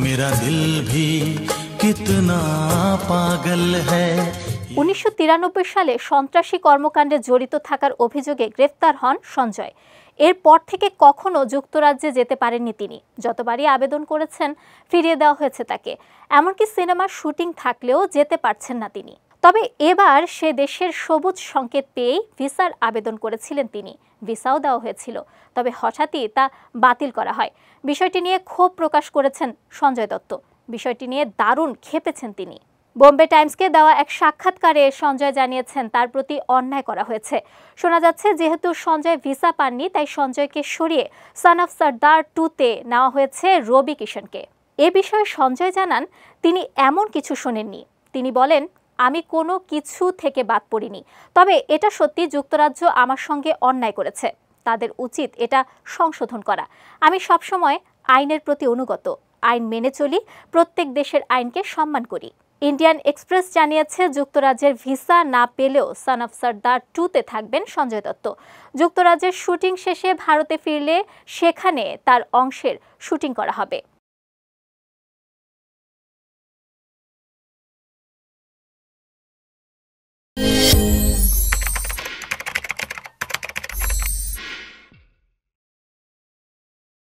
मेरा दिल भी कितना पागल है। 1993 সালে সন্ত্রাসী কর্মকাণ্ডে জড়িত থাকার অভিযোগে গ্রেফতার হন সঞ্জয়। এরপর থেকে কখনো যুক্তরাজ্যে যেতে পারেননি তিনি। যতবারই আবেদন করেছেন ফিরিয়ে দেওয়া হয়েছে তাকে। এমনকি সিনেমার শুটিং থাকলেও যেতে পারছেন না তিনি। তবে এবার সে দেশের সবুজ সংকেত পেয়েই ভিসার আবেদন করেছিলেন তিনি। ভিসাও দেওয়া হয়েছিল, তবে হঠাৎই তা বাতিল করা হয়। বিষয়টি নিয়ে ক্ষোভ প্রকাশ করেছেন সঞ্জয় দত্ত। বিষয়টি নিয়ে দারুণ ক্ষেপেছেন তিনি। বোম্বে টাইমসকে দেওয়া এক সাক্ষাৎকারে সঞ্জয় জানিয়েছেন তার প্রতি অন্যায় করা হয়েছে। শোনা যাচ্ছে যেহেতু সঞ্জয় ভিসা পাননি, তাই সঞ্জয়কে সরিয়ে সন অফ সর্দার 2-তে নেওয়া হয়েছে রবি কিশনকে। এ বিষয়ে সঞ্জয় জানান তিনি এমন কিছু শোনেননি। তিনি বলেন, আমি কোনো কিছু থেকে বাদ পড়িনি, তবে এটা সত্যি যুক্তরাজ্য আমার সঙ্গে অন্যায় করেছে। তাদের উচিত এটা সংশোধন করা। আমি সবসময় আইনের প্রতি অনুগত, আইন মেনে চলি, প্রত্যেক দেশের আইনকে সম্মান করি। ইন্ডিয়ান এক্সপ্রেস জানিয়েছে যুক্তরাজ্যের ভিসা না পেলেও সন অফ সর্দার 2-তে থাকবেন সঞ্জয় দত্ত। যুক্তরাজ্যের শুটিং শেষে ভারতে ফিরলে সেখানে তার অংশের শুটিং করা হবে।